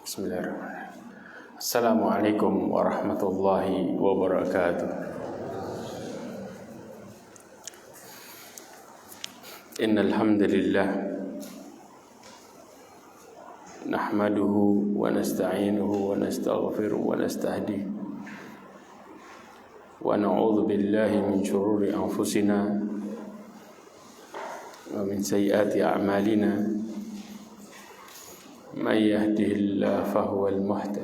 Bismillahirrahmanirrahim. Assalamualaikum warahmatullahi wabarakatuh. Innal hamdalillah nahmaduhu wa nasta'inuhu wa nastaghfiruh wa nastahdiih wa na'udzu billahi min shururi anfusina wa min sayyiati a'malina. Man yahdihillahu fahuwal muhtadi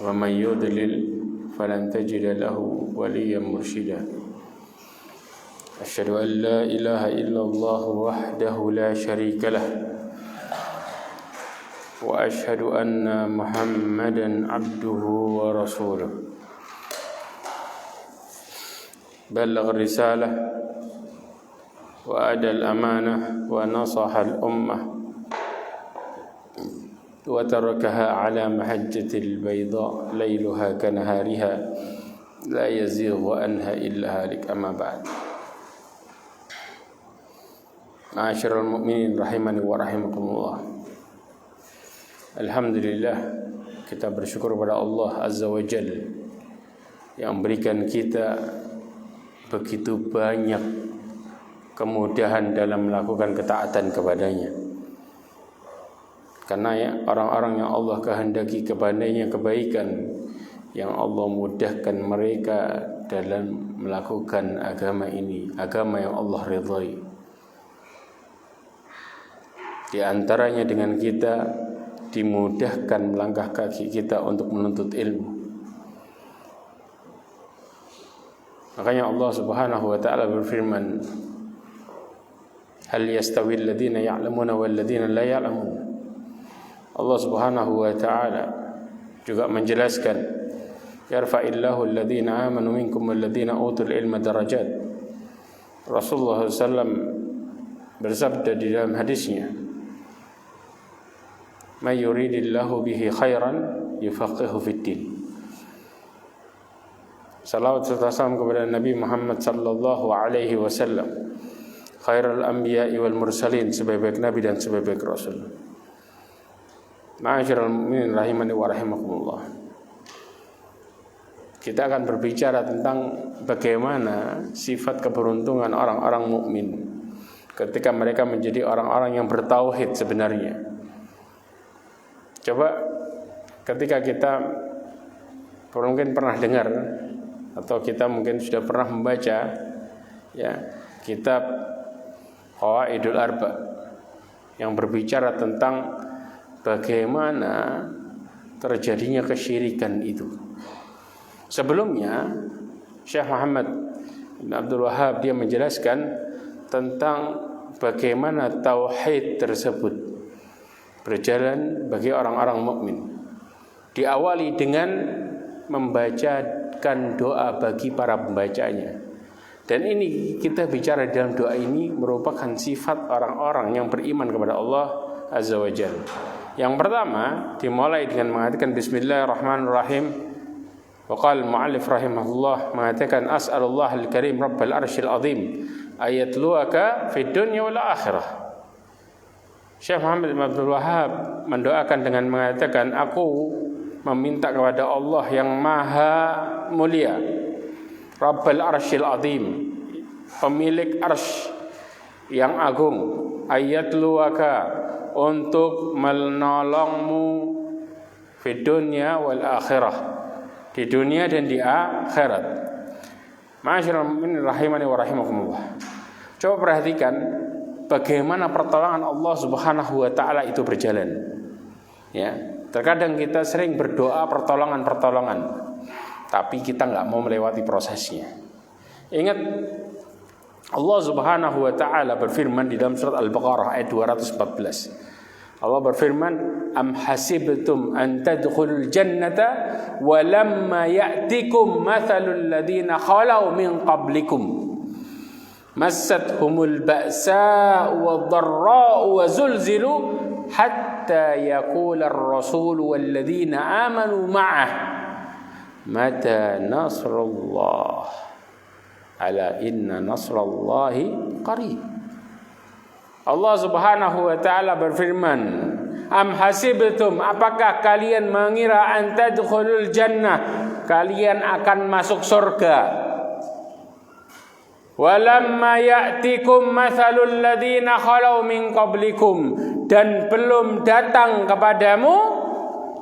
wa man yudlil falan tajida lahu waliyyan mursyida. Asyhadu an la ilaha illallah wahdahu la syarika lah wa asyhadu anna Muhammadan abduhu wa rasuluh. Ballagha risalah wa adal amanah wa nasaha al-ummah wa tarakaha ala mahajjatil bayda layluha kanahariha la yazighu anha illa halik. Amma ba'd. Ma'asyiral mu'minin rahimani wa rahimakumullah. Alhamdulillah, kita bersyukur kepada Allah Azza wa Jalla yang memberikan kita begitu banyak kemudahan dalam melakukan ketaatan kepadanya. Karena ya, orang-orang yang Allah kehendaki kepadanya kebaikan, yang Allah mudahkan mereka dalam melakukan agama ini, agama yang Allah ridhai. Di antaranya dengan kita dimudahkan melangkah kaki kita untuk menuntut ilmu. Makanya Allah Subhanahu wa taala berfirman, hal yastawi alladhina ya'lamuna wal ladhina la ya'lamun. Allah Subhanahu wa taala juga menjelaskan, yarfa'illahu alladhina amanu minkum wal ladhina utul ilma darajat. Rasulullah SAW bersabda di dalam hadisnya, may yuridillahu bihi khairan yufaqihu fid din. Salawat serta salam kepada Nabi Muhammad sallallahu alaihi wasallam, khairul anbiya'i wal mursalin, sebaik-baik nabi dan sebaik-baik rasul. Ma'asyiral mu'minin rahimani wa rahimakumullah. Kita akan berbicara tentang bagaimana sifat keberuntungan orang-orang mukmin ketika mereka menjadi orang-orang yang bertauhid sebenarnya. Coba ketika kita mungkin pernah dengar atau kita mungkin sudah pernah membaca ya kitab Qawaidul Arba yang berbicara tentang bagaimana terjadinya kesyirikan itu. Sebelumnya Syekh Muhammad bin Abdul Wahhab dia menjelaskan tentang bagaimana tauhid tersebut berjalan bagi orang-orang mukmin. Diawali dengan membacakan doa bagi para pembacanya. Dan ini kita bicara dalam doa ini merupakan sifat orang-orang yang beriman kepada Allah Azza wa Jalla. Yang pertama dimulai dengan mengatakan Bismillahirrahmanirrahim. Wa qala al-mu'allif rahimahullah mengatakan as'alullah al-karim rabbal arsyil azim ayatluaka fid dunya wal akhirah. Syekh Muhammad bin Abdul Wahhab mendoakan dengan mengatakan, aku meminta kepada Allah yang maha mulia, Rabbal Arsyil Azim, pemilik arsy yang agung, ayatluaka, untuk menolongmu di dunia wal akhirah, di dunia dan di akhirat. Ma'asyiral mu'minin rahimani wa rahimakumullah. Coba perhatikan bagaimana pertolongan Allah Subhanahu wa taala itu berjalan. Ya, terkadang kita sering berdoa pertolongan, tapi kita enggak mau melewati prosesnya. Ingat Allah Subhanahu wa taala berfirman di dalam surat Al-Baqarah ayat 214. Allah berfirman, am hasibtum an tadkhulul jannata wa lamma ya'tikum mathalul ladzina khalau min qablikum massathumul ba'sa wadh-dharra'u wa zulzilu hatta yaqula ar-rasul wal ladzina amanu ma'ah mata nasrullah ala inna nasrallahi qarib. Allah Subhanahu wa taala berfirman, Am hasibtum, apakah kalian mengira an tadkhulul jannah, kalian akan masuk surga? Walamma ya'tikum mathalul ladzina khalau min qablikum, dan belum datang kepadamu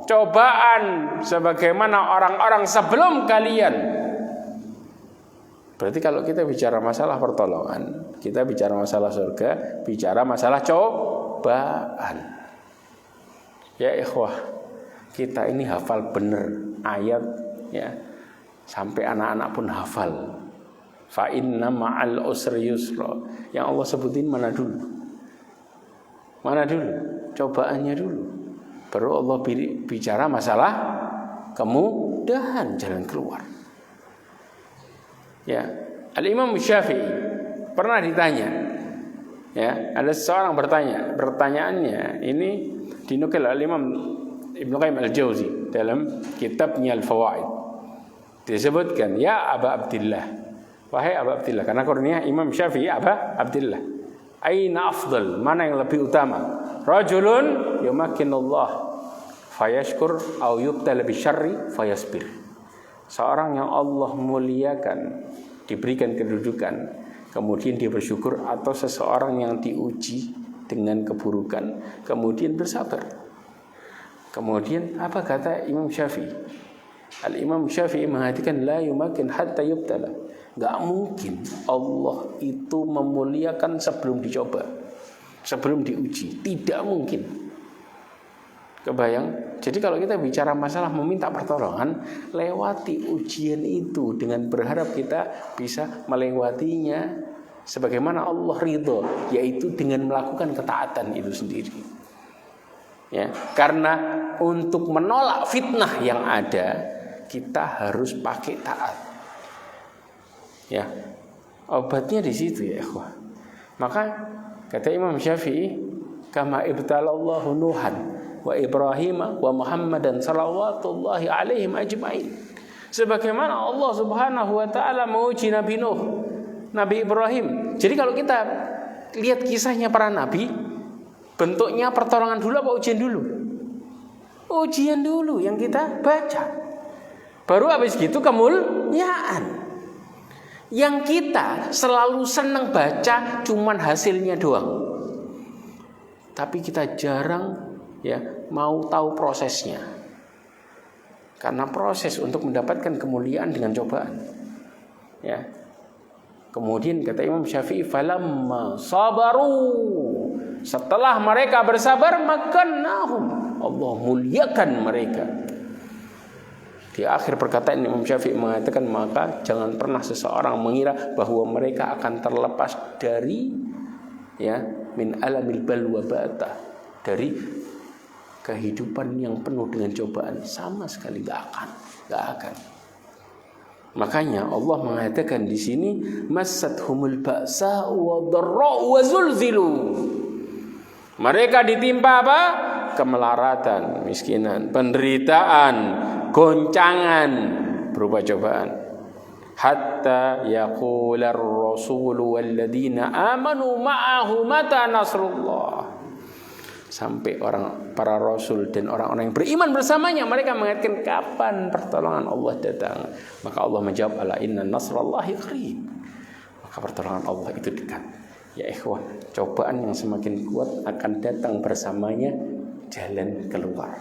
cobaan sebagaimana orang-orang sebelum kalian. Berarti kalau kita bicara masalah pertolongan, kita bicara masalah surga, bicara masalah cobaan. Ya ikhwah, kita ini hafal benar ayat ya, sampai anak-anak pun hafal. Fa inna ma'al usri yusra. Yang Allah sebutin mana dulu? Mana dulu? Cobaannya dulu. Baru Allah bicara masalah kemudahan jalan keluar. Ya, Al-Imam Syafi'i pernah ditanya. Ya, ada seseorang bertanya. Pertanyaannya ini dinukil oleh Imam Ibnu Qayyim Al-Jauzi dalam kitabnya Al-Fawaid. Disebutkan, ya Aba Abdillah, wahai Aba Abdillah, karena kurnia Imam Syafi'i Aba Abdillah, aina afdal, mana yang lebih utama? Rajulun yumakkinullah fayashkur au yubtala bisyarri fayasbir. Seorang yang Allah muliakan, diberikan kedudukan, kemudian dia bersyukur, atau seseorang yang diuji dengan keburukan kemudian bersabar. Kemudian apa kata Imam Syafi'i? Al-Imam Syafi'i mengatakan la yumakin hatta yubtala. Gak mungkin Allah itu memuliakan sebelum dicoba, sebelum diuji. Tidak mungkin. Kebayang? Jadi kalau kita bicara masalah meminta pertolongan, lewati ujian itu dengan berharap kita bisa melewatinya sebagaimana Allah ridho, yaitu dengan melakukan ketaatan itu sendiri. Ya, karena untuk menolak fitnah yang ada, kita harus pakai taat. Ya, obatnya di situ ya ikhwah. Maka kata Imam Syafi'i, kama ibtalallahu Nuhan wa Ibrahim wa Muhammadan sallallahu alaihim ajma'in. Sebagaimana Allah Subhanahu wa taala menguji Nabi Nuh, Nabi Ibrahim. Jadi kalau kita lihat kisahnya para nabi, bentuknya pertolongan dulu apa ujian dulu? Ujian dulu yang kita baca. Baru habis gitu kemuliaan. Yang kita selalu senang baca cuman hasilnya doang. Tapi kita jarang ya mau tahu prosesnya. Karena proses untuk mendapatkan kemuliaan dengan cobaan. Ya. Kemudian kata Imam Syafi'i, falamma sabaru, setelah mereka bersabar, makannahum, Allah muliakan mereka. Di akhir perkataan Imam Syafi'i mengatakan, maka jangan pernah seseorang mengira bahwa mereka akan terlepas dari ya min alamil balwa bata, dari kehidupan yang penuh dengan cobaan. Sama sekali gak akan. Makanya Allah mengatakan di sini, massathumul ba'sa wa dharra wa zulzilu. Mereka ditimpa apa? Kemelaratan, miskinan, penderitaan, goncangan berupa cobaan. Hatta yaqular rasul walladzina amanu ma'ahu mata nasrullah. Sampai para rasul dan orang-orang yang beriman bersamanya, mereka mengatakan kapan pertolongan Allah datang. Maka Allah menjawab, ala inna nasrallahi qarib. Maka pertolongan Allah itu dekat. Ya ikhwah, cobaan yang semakin kuat akan datang bersamanya jalan keluar.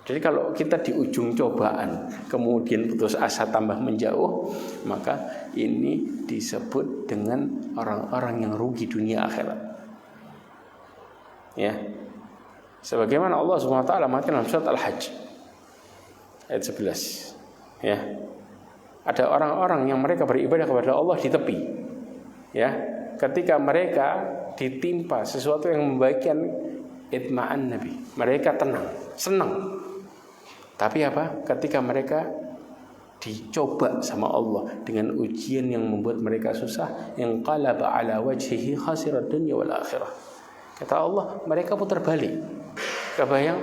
Jadi kalau kita di ujung cobaan kemudian putus asa tambah menjauh, maka ini disebut dengan orang-orang yang rugi dunia akhirat. Ya. Sebagaimana Allah Subhanahu wa taala mengatakan dalam surat Al-Hajj ayat 11. Ya. Ada orang-orang yang mereka beribadah kepada Allah di tepi. Ya. Ketika mereka ditimpa sesuatu yang membahagiakan, itma'an nabi, mereka tenang, senang. Tapi apa? Ketika mereka dicoba sama Allah dengan ujian yang membuat mereka susah, yang qalaba ala wajhihi khasirat dunya wal akhirah. Kata Allah, mereka putar balik. Kebayang?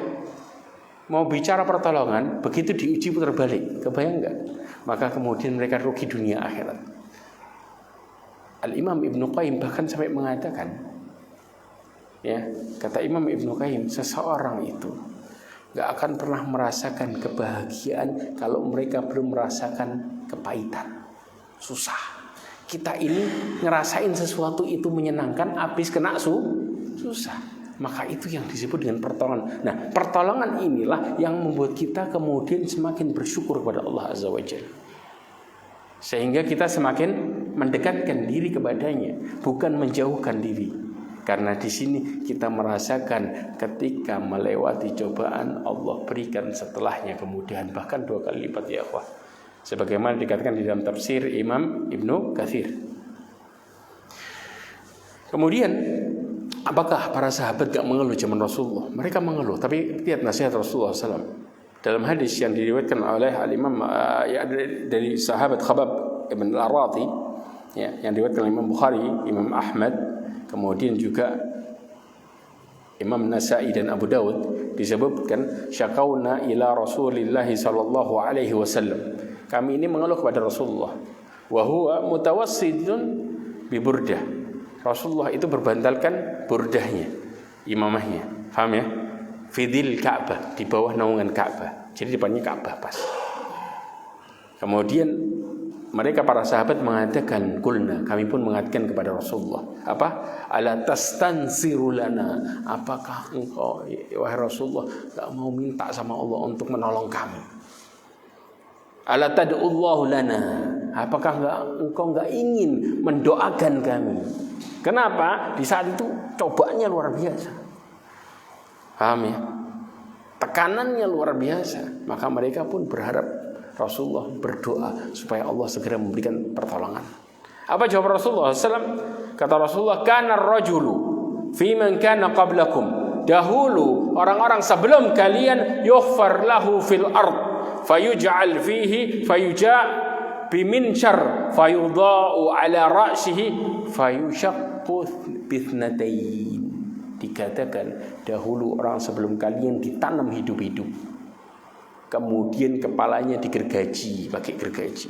Mau bicara pertolongan, begitu diuji putar balik. Kebayang enggak? Maka kemudian mereka rugi dunia akhirat. Al-Imam Ibnu Qayyim bahkan sampai mengatakan, Ya, kata Imam Ibnu Qayyim, seseorang itu gak akan pernah merasakan kebahagiaan kalau mereka belum merasakan kepahitan, susah. Kita ini ngerasain sesuatu itu menyenangkan, habis kena susah. Maka itu yang disebut dengan pertolongan. Nah, pertolongan inilah yang membuat kita kemudian semakin bersyukur kepada Allah Azza wa Jalla, sehingga kita semakin mendekatkan diri kepadanya, bukan menjauhkan diri. Karena di sini kita merasakan ketika melewati cobaan, Allah berikan setelahnya kemudahan, bahkan 2 kali lipat ya Allah. Sebagaimana dikatakan di dalam tafsir Imam Ibnu Katsir. Kemudian, apakah para sahabat gak mengeluh zaman Rasulullah? Mereka mengeluh, tapi lihat nasihat Rasulullah SAW. Dalam hadis yang diriwayatkan oleh Al-Imam dari sahabat Khabbab ibn al-Arati, ya, yang diriwayatkan oleh Imam Bukhari, Imam Ahmad, kemudian juga Imam Nasa'i dan Abu Dawud, disebutkan syakauna ila Rasulillah sallallahu alaihi wasallam. Kami ini mengeluh kepada Rasulullah. Wa huwa mutawassidun bi burdah. Rasulullah itu berbandalkan burdahnya, imamahnya. Paham ya? Fidil Ka'bah, di bawah naungan Ka'bah. Jadi depannya Ka'bah pas. Kemudian mereka para sahabat mengatakan, kulna, kami pun mengatakan kepada Rasulullah, apa? Ala tastansiru lana, apakah engkau wahai Rasulullah enggak mau minta sama Allah untuk menolong kami? Ala tad'ullahu lana, apakah engkau enggak ingin mendoakan kami? Kenapa? Di saat itu cobaannya luar biasa. Paham ya? Tekanannya luar biasa. Maka mereka pun berharap Rasulullah berdoa supaya Allah segera memberikan pertolongan. Apa jawab Rasulullah SAW? Kata Rasulullah, kana ar-rajulu fi man kana qablakum. Dahulu orang-orang sebelum kalian yughfar lahu fil ard fayuj'al fihi fayuja' biminchar fayudha'u ala ra'sihi fayushaqqu bithnatayn. Dikatakan dahulu orang sebelum kalian ditanam hidup-hidup, kemudian kepalanya digergaji pakai gergaji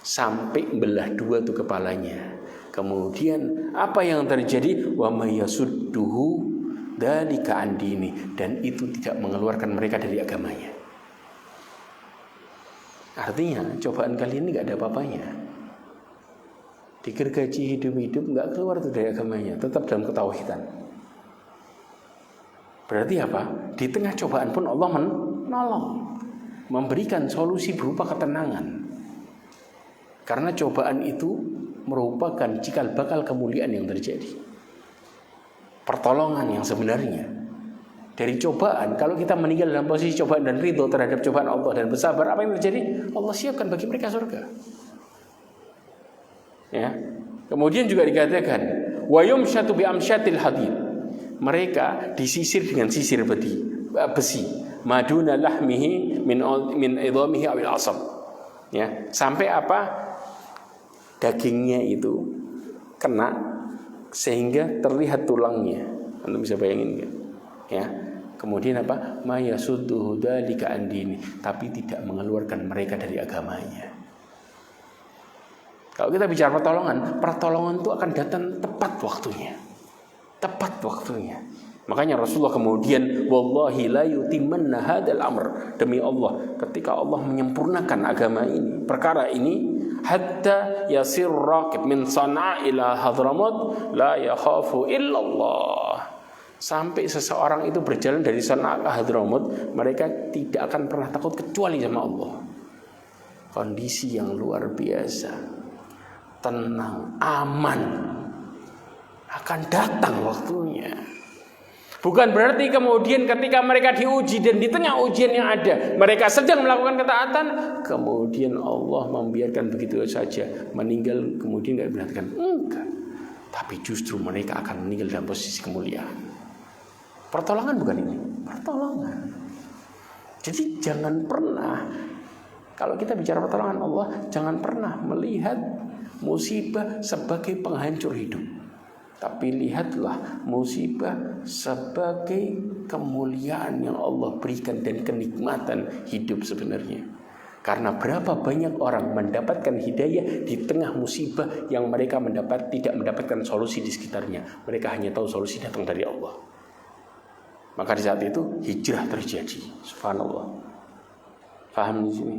sampai belah 2 tuh kepalanya. Kemudian apa yang terjadi? Wa may yasudduhu dzalika an dini, dan itu tidak mengeluarkan mereka dari agamanya. Artinya cobaan kali ini enggak ada apa-apanya. Digergaji hidup-hidup enggak keluar tuh dari agamanya, tetap dalam ketauhidan. Berarti apa? Di tengah cobaan pun Allah menolong, memberikan solusi berupa ketenangan. Karena cobaan itu merupakan cikal bakal kemuliaan yang terjadi, pertolongan yang sebenarnya. Dari cobaan, kalau kita meninggal dalam posisi cobaan dan ridho terhadap cobaan Allah dan bersabar, apa yang terjadi? Allah siapkan bagi mereka surga. Ya. Kemudian juga dikatakan wa yumshatu bi amsyatil hadid. Mereka disisir dengan sisir besi. Maduna lahmihi min idhamihi awil asab. Ya, sampai apa? Dagingnya itu kena sehingga terlihat tulangnya. Anda bisa bayangin kan? Ya. Kemudian apa? Ma yasudduhu dzalika an dini, tapi tidak mengeluarkan mereka dari agamanya. Kalau kita bicara pertolongan itu akan datang tepat waktunya. Tepat waktunya. Makanya Rasulullah kemudian, wallahi la yutimanna hadzal amr, demi Allah, ketika Allah menyempurnakan agama ini, perkara ini, hatta yasir raqib min Sana'a ila Hadramut la yakhafu illallah. Sampai seseorang itu berjalan dari Sana'a ke Hadramut, mereka tidak akan pernah takut kecuali sama Allah. Kondisi yang luar biasa, tenang, aman, akan datang waktunya. Bukan berarti kemudian ketika mereka diuji dan di tengah ujian yang ada, mereka sedang melakukan ketaatan, kemudian Allah membiarkan begitu saja, meninggal kemudian tidak diperhatikan. Enggak. Tapi justru mereka akan meninggal dalam posisi kemuliaan. Pertolongan bukan ini, pertolongan. Jadi jangan pernah, kalau kita bicara pertolongan Allah, jangan pernah melihat musibah sebagai penghancur hidup. Tapi lihatlah musibah sebagai kemuliaan yang Allah berikan dan kenikmatan hidup sebenarnya. Karena berapa banyak orang mendapatkan hidayah di tengah musibah yang mereka tidak mendapatkan solusi di sekitarnya. Mereka hanya tahu solusi datang dari Allah. Maka di saat itu hijrah terjadi. Subhanallah. Paham di sini?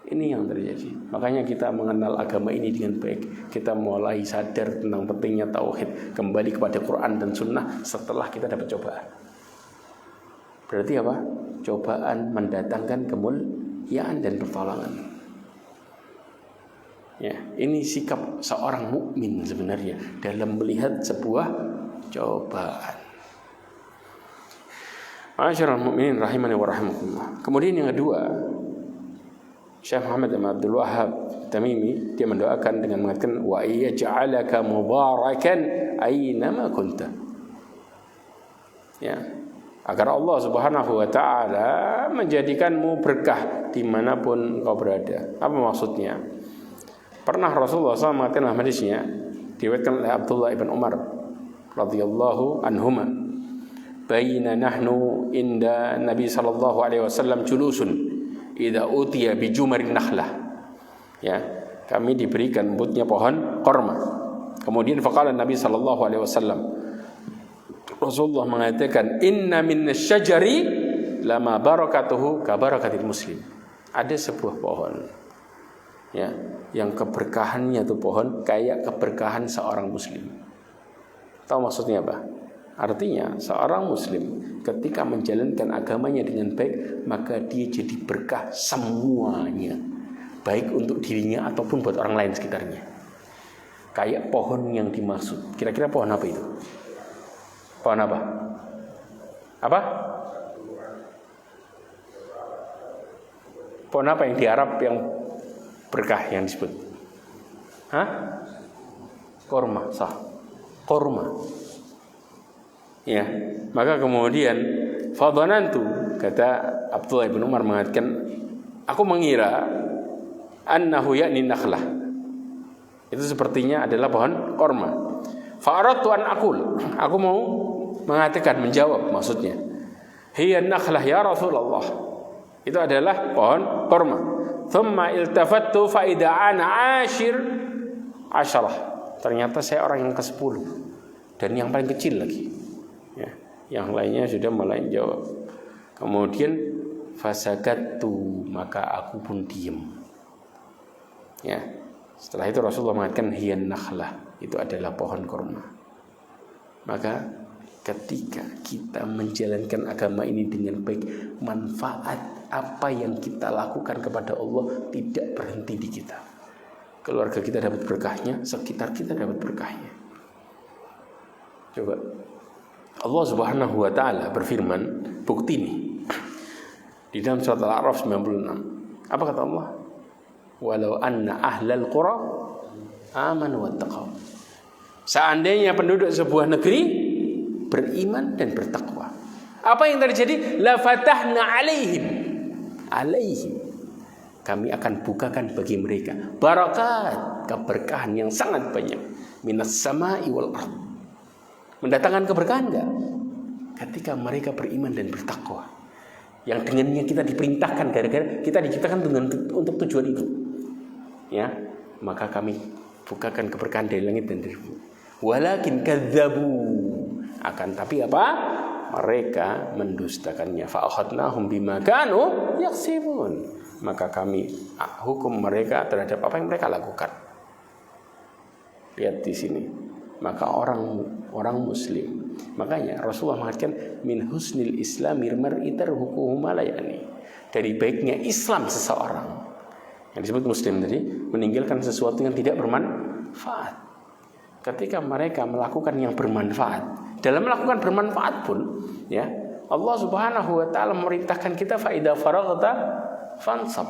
Ini yang terjadi. Makanya kita mengenal agama ini dengan baik. Kita mulai sadar tentang pentingnya tauhid, kembali kepada Quran dan Sunnah setelah kita dapat cobaan. Berarti apa? Cobaan mendatangkan kemuliaan dan pertolongan. Ya, ini sikap seorang mukmin sebenarnya dalam melihat sebuah cobaan. Ma'asyiral mu'minin rahimani wa rahimakumullah. Kemudian yang kedua, Syekh Muhammad bin Abdul Wahhab Tamimi dia mendoakan dengan mengatakan wa yaj'alaka mubarakan aynama kunta. Ya, agar Allah Subhanahu wa taala menjadikanmu berkah dimanapun kau berada. Apa maksudnya? Pernah Rasulullah SAW mengatakan dalam hadisnya diriwayatkan oleh Abdullah ibn Umar radhiyallahu anhuma, baina nahnu inda Nabi sallallahu alaihi wasallam julusun idza utiya bi jumarin nakhlah. Ya, kami diberikan buntutnya pohon korma. Kemudian faqala Nabi sallallahu alaihi wasallam, Rasulullah mengatakan inna minasyajari lama barakatuhu ka barakatil muslim. Ada sebuah pohon, ya, yang keberkahannya itu pohon kayak keberkahan seorang muslim. Tahu maksudnya apa? Artinya seorang muslim ketika menjalankan agamanya dengan baik, maka dia jadi berkah semuanya, baik untuk dirinya ataupun buat orang lain sekitarnya. Kayak pohon yang dimaksud. Kira-kira pohon apa itu? Pohon apa? Apa? Pohon apa yang di Arab yang berkah yang disebut? Hah? Korma, sah. Korma. Ya, maka kemudian fadhanantu, kata Abdullah bin Umar mengatakan, aku mengira annahu ya'ni nakhlah. Itu sepertinya adalah pohon korma. Fa'aradtu an aqul, aku mau mengatakan, menjawab maksudnya. Hiya nakhlah ya Rasulullah. Itu adalah pohon korma. Thumma iltafattu fa idza ana ashirah. Ternyata saya orang yang ke-10 dan yang paling kecil lagi. Ya, yang lainnya sudah mulai jawab. Kemudian fasakattu, maka aku pun diam. Ya, setelah itu Rasulullah mengatakan hiyan nakhlah, itu adalah pohon kurma. Maka ketika kita menjalankan agama ini dengan baik, manfaat apa yang kita lakukan kepada Allah tidak berhenti di kita. Keluarga kita dapat berkahnya, sekitar kita dapat berkahnya. Coba Allah Subhanahu wa taala berfirman, bukti ini di dalam surat Al-A'raf 96. Apa kata Allah? Walau anna ahlal qura amanu wattaqau. Seandainya penduduk sebuah negeri beriman dan bertakwa, apa yang terjadi? La fatahna alaihim, kami akan bukakan bagi mereka barakat, keberkahan yang sangat banyak, minas sama'i wal ardh. Mendatangkan keberkahan enggak? Ketika mereka beriman dan bertakwa, yang dengannya kita diperintahkan, gara-gara kita diciptakan untuk tujuan itu, ya, maka kami bukakan keberkahan dari langit dan dari bumi. Walakin kadzabu, akan tapi apa? Mereka mendustakannya. Fa akhadnahum bima kanu yaksibun, maka kami hukum mereka terhadap apa yang mereka lakukan. Lihat di sini. Maka orang muslim, makanya Rasulullah mengatakan min husnil islamir mar'i tarhuquhu ma la ya'ni. Dari baiknya Islam seseorang, yang disebut muslim tadi, meninggalkan sesuatu yang tidak bermanfaat. Ketika mereka melakukan yang bermanfaat, dalam melakukan bermanfaat pun, ya, Allah Subhanahu wa taala memerintahkan kita fa idza faraghta fansab.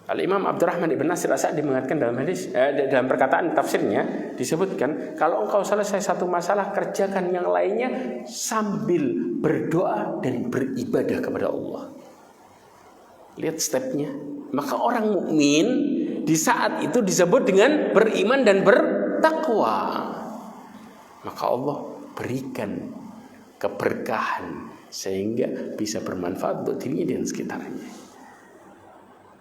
Al-Imam Abdurrahman ibn Nasir As-Sa'di mengatakan dalam hadis, dalam perkataan tafsirnya disebutkan, kalau engkau selesai satu masalah, kerjakan yang lainnya sambil berdoa dan beribadah kepada Allah. Lihat stepnya. Maka orang mukmin di saat itu disebut dengan beriman dan bertakwa. Maka Allah berikan keberkahan sehingga bisa bermanfaat untuk dirinya dan sekitarnya.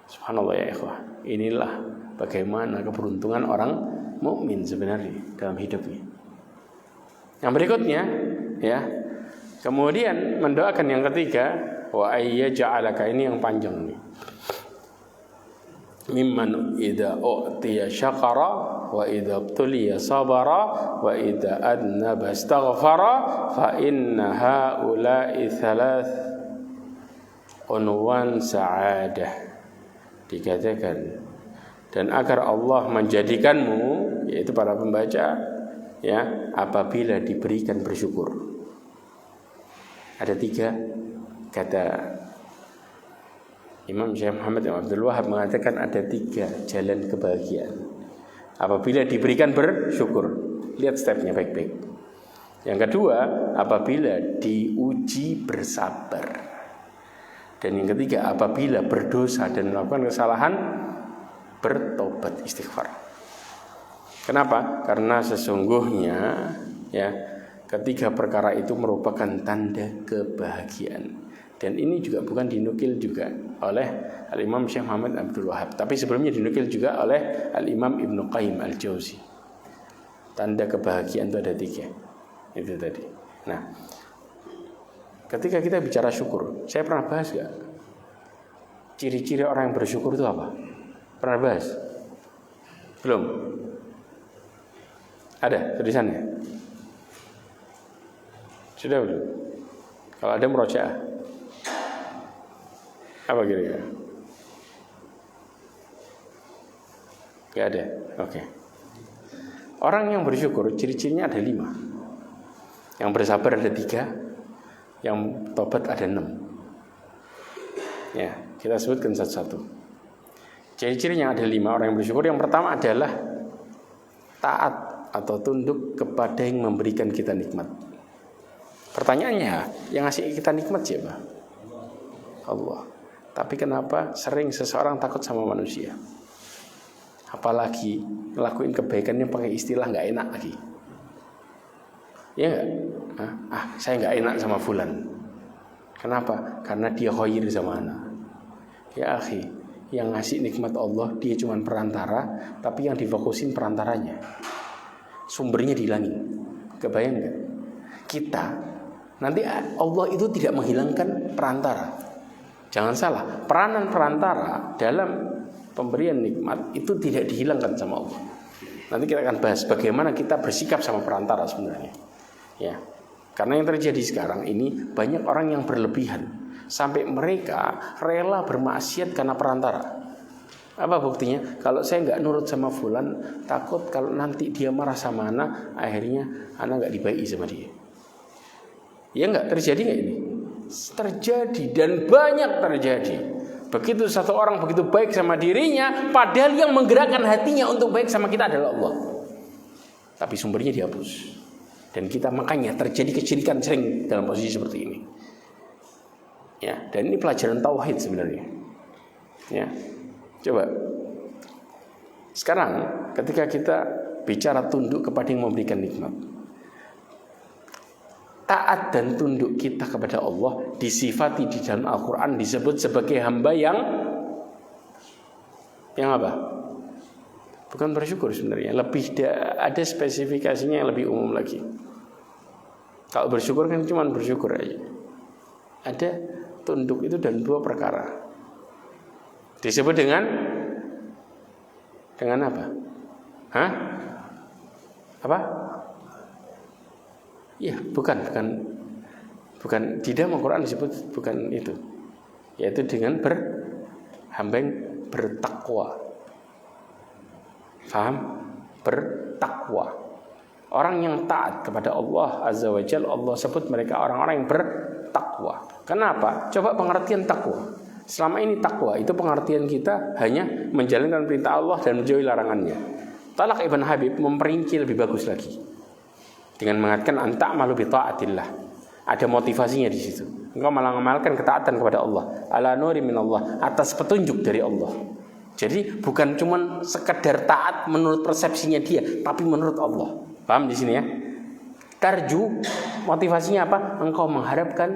Subhanallah ya ikhwah. Inilah bagaimana keberuntungan orang mukmin sebenarnya dalam hidupnya. Yang berikutnya, ya, Kemudian mendoakan yang ketiga, wa ayyaj'alaka, ini yang panjang nih. Mimman idza u'tiya syakara wa idza ibtuliya sabara wa idza adnaba astaghfara fa inna haula'i thalath unwan sa'adah. Dikatakan, dan agar Allah menjadikanmu, yaitu para pembaca, ya, apabila diberikan bersyukur. Ada 3 kata Imam Syekh Muhammad Abdul Wahab mengatakan ada 3 jalan kebahagiaan apabila diberikan bersyukur. Lihat stepnya baik-baik. Yang kedua, apabila diuji bersabar. Dan yang ketiga, apabila berdosa dan melakukan kesalahan, bertobat istighfar. Kenapa? Karena sesungguhnya, ya, ketiga perkara itu merupakan tanda kebahagiaan. Dan ini juga bukan dinukil juga oleh Al-Imam Syekh Muhammad Abdul Wahab, tapi sebelumnya dinukil juga oleh Al-Imam Ibnu Qayyim Al-Jauzi. Tanda kebahagiaan itu ada 3. Itu tadi. Nah, ketika kita bicara syukur, saya pernah bahas gak? Ciri-ciri orang yang bersyukur itu apa? Pernah bahas? Belum? Ada tulisannya? Sudah belum? Kalau ada murojaah. Apa kira-kira? Gak ada? Oke. Orang yang bersyukur ciri-cirinya ada 5. Yang bersabar ada 3. Yang tobat ada 6. Ya, kita sebutkan satu-satu. Ciri-cirinya ada 5 orang yang bersyukur. Yang pertama adalah taat atau tunduk kepada yang memberikan kita nikmat. Pertanyaannya, yang ngasih kita nikmat siapa? Allah. Tapi kenapa sering seseorang takut sama manusia? Apalagi ngelakuin kebaikannya pakai istilah gak enak lagi. Ya gak? Saya gak enak sama fulan. Kenapa? Karena dia khair sama anak. Ya akhi, yang ngasih nikmat Allah dia cuma perantara, tapi yang difokusin perantaranya. Sumbernya dihilangin. Kebayang gak? Kita nanti Allah itu tidak menghilangkan perantara. Jangan salah, peranan perantara dalam pemberian nikmat itu tidak dihilangkan sama Allah. Nanti kita akan bahas bagaimana kita bersikap sama perantara sebenarnya. Ya, karena yang terjadi sekarang ini banyak orang yang berlebihan sampai mereka rela bermaksiat karena perantara. Apa buktinya? Kalau saya nggak nurut sama fulan, takut kalau nanti dia marah sama anak, akhirnya anak nggak dibaiki sama dia. Ya nggak terjadi nggak ini? Terjadi dan banyak terjadi. Begitu satu orang begitu baik sama dirinya, padahal yang menggerakkan hatinya untuk baik sama kita adalah Allah, tapi sumbernya dihapus. Dan kita makanya terjadi kesyirikan sering dalam posisi seperti ini. Ya, dan ini pelajaran tauhid sebenarnya. Ya, coba sekarang ketika kita bicara tunduk kepada yang memberikan nikmat, taat dan tunduk kita kepada Allah disifati di dalam Al-Quran disebut sebagai hamba yang apa? Bukan bersyukur sebenarnya. Lebih ada spesifikasinya yang lebih umum lagi. Kalau bersyukur kan cuma bersyukur aja. Ada tunduk itu dan 2 perkara. Disebut dengan apa? Apa? Ya, bukan di dalam Al-Quran disebut bukan itu. Yaitu dengan hamba yang bertakwa. Faham? Bertakwa. Orang yang taat kepada Allah Azza wa Jalla, Allah sebut mereka orang-orang yang bertakwa. Kenapa? Coba pengertian takwa. Selama ini takwa itu pengertian kita hanya menjalankan perintah Allah dan menjauhi larangannya. Talaq Ibn Habib memperinci lebih bagus lagi dengan mengatakan anta malu bi taatillah. Ada motivasinya di situ. Engkau malah mengamalkan ketaatan kepada Allah. Ala nuri minallah, atas petunjuk dari Allah. Jadi bukan cuma sekedar taat menurut persepsinya dia, tapi menurut Allah. Paham di sini ya? Tarju, motivasinya apa? Engkau mengharapkan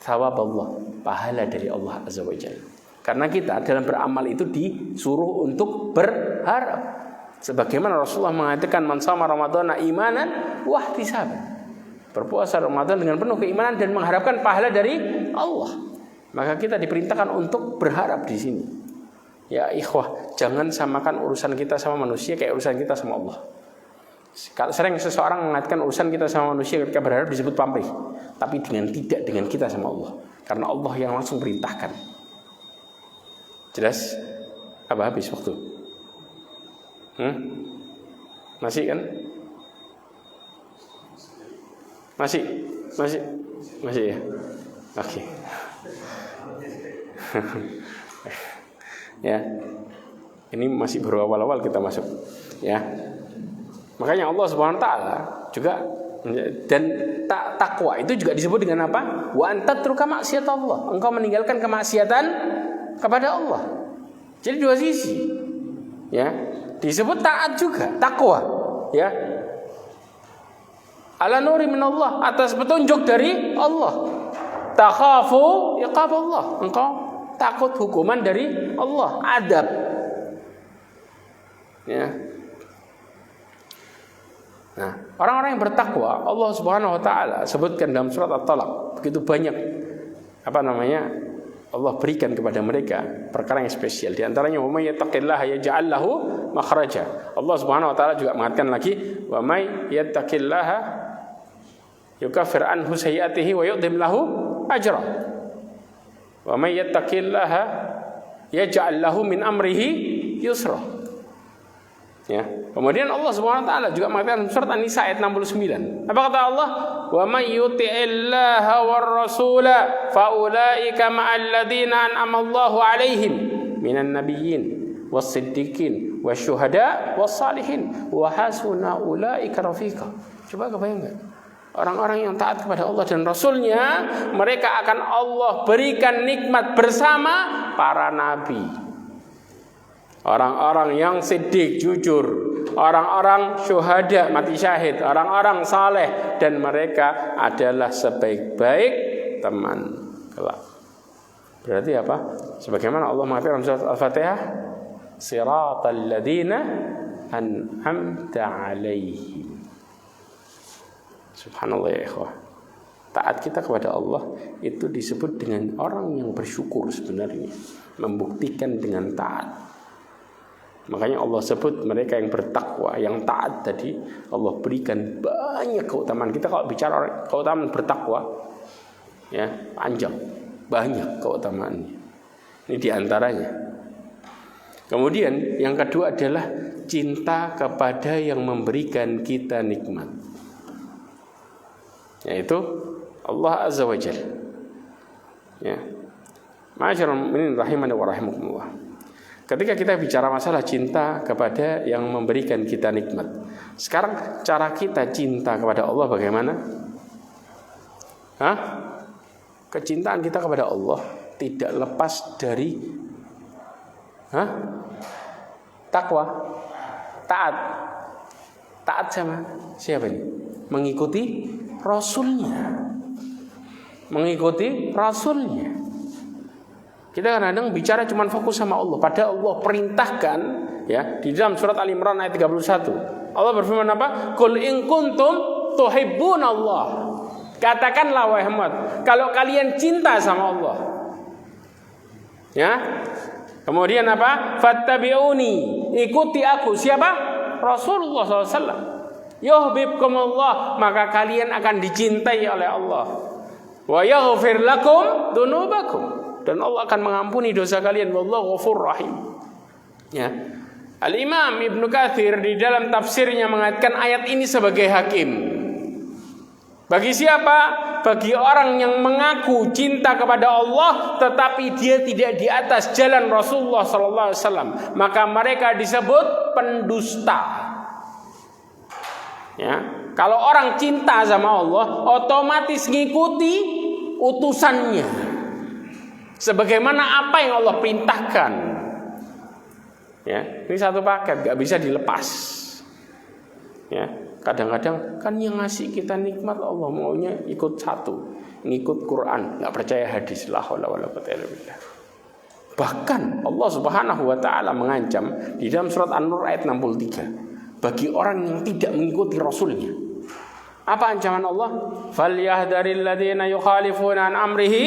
thawab Allah, pahala dari Allah Azza wa Jalla. Karena kita dalam beramal itu disuruh untuk berharap. Sebagaimana Rasulullah mengatakan man shama ramadhana imanan wa ihtisaban. berpuasa Ramadan dengan penuh keimanan dan mengharapkan pahala dari Allah. Maka kita diperintahkan untuk berharap di sini. Ya ikhwah, jangan samakan urusan kita sama manusia kayak urusan kita sama Allah. Sering seseorang mengatakan urusan kita sama manusia ketika berharap disebut pamrih, tapi tidak dengan kita sama Allah, karena Allah yang langsung perintahkan. Jelas? Apa habis waktu? Masih kan? Masih ya. Oke. Ya. Ini masih baru awal-awal kita masuk, ya. Makanya Allah Subhanahu wa taala juga, dan takwa itu juga disebut dengan apa? Wa antatruka maksiat Allah. Engkau meninggalkan kemaksiatan kepada Allah. Jadi dua sisi. Ya. Disebut taat juga, takwa, ya. Ala nuri minallah, atas petunjuk dari Allah. Takhafu iqab Allah. Engkau takut hukuman dari Allah, adab. Ya. Nah, orang-orang yang bertakwa Allah Subhanahu wa taala sebutkan dalam surat At-Talaq, begitu banyak Allah berikan kepada mereka perkara yang spesial. Di antaranya wa may yattaqillaha yaj'al lahu makhraja. Allah Subhanahu wa taala juga mengatakan lagi wa may yattaqillaha yukaffir anhu sayyi'atihi wa yu'dhim lahu ajra. Wa may yattaqillaha yaj'al lahu min amrihi yusra. Ya. Kemudian Allah Subhanahu wa taala juga mengatakan surat An-Nisa ayat 69. Apa kata Allah? Wa may yuti'illaha war rasula fa ulaika ma'al ladzina an'ama Allahu 'alaihim minan nabiyyin was-siddiqin wasyuhada was-salihin wa hasuna ulaika rafiqa. Coba kebayangkan. Orang-orang yang taat kepada Allah dan Rasulnya, mereka akan Allah berikan nikmat bersama para nabi. Orang-orang yang siddiq, jujur, orang-orang syuhada, mati syahid, orang-orang saleh, dan mereka adalah sebaik-baik teman kelak. Berarti apa? Sebagaimana Allah mengatakan dalam surat Al-Fatihah, siratal ladzina an'amta 'alaihim. Subhanallah ya ikhwah. Taat kita kepada Allah itu disebut dengan orang yang bersyukur sebenarnya, membuktikan dengan taat. Makanya Allah sebut mereka yang bertakwa, yang taat tadi, Allah berikan banyak keutamaan. Kita kalau bicara keutamaan bertakwa, ya panjang, banyak keutamaannya. Ini diantaranya. Kemudian yang kedua adalah cinta kepada yang memberikan kita nikmat, yaitu Allah Azza wa Jalla. Ya, ma'asyiral mu'minin rahimani wa rahimakumullah. Ketika kita bicara masalah cinta kepada yang memberikan kita nikmat, sekarang cara kita cinta kepada Allah bagaimana? Kecintaan kita kepada Allah tidak lepas dari takwa, taat sama siapa ini? Mengikuti Rasulnya. Kita kadang-kadang bicara cuma fokus sama Allah, padahal Allah perintahkan, ya, di dalam surat Al-Imran ayat 31. Allah berfirman apa? Qul in kuntum tuhibbunallah. Katakanlah wahai Muhammad, kalau kalian cinta sama Allah. Ya. Kemudian apa? Fattabi'uni, ikuti aku. Siapa? Rasulullah SAW. Yuhibbukumullah, maka kalian akan dicintai oleh Allah. Wa yaghfir lakum dzunubakum, dan Allah akan mengampuni dosa kalian. Wallahu ghafurur rahim. Ya. Al-Imam Ibnu Katsir di dalam tafsirnya mengatakan ayat ini sebagai hakim. Bagi siapa? Bagi orang yang mengaku cinta kepada Allah tetapi dia tidak di atas jalan Rasulullah sallallahu alaihi wasallam, maka mereka disebut pendusta. Ya. Kalau orang cinta sama Allah, otomatis ngikuti utusannya, sebagaimana apa yang Allah perintahkan. Ya, ini satu paket, gak bisa dilepas. Ya, kadang-kadang kan yang ngasih kita nikmat Allah, maunya ikut satu, ngikut Quran, gak percaya hadis. La haula wala quwwata illa billah. Bahkan Allah Subhanahu wa taala mengancam di dalam surat An-Nur ayat 63 bagi orang yang tidak mengikuti Rasulnya. Apa ancaman Allah? Falyahdharil ladzina yukhalifuna an amrihi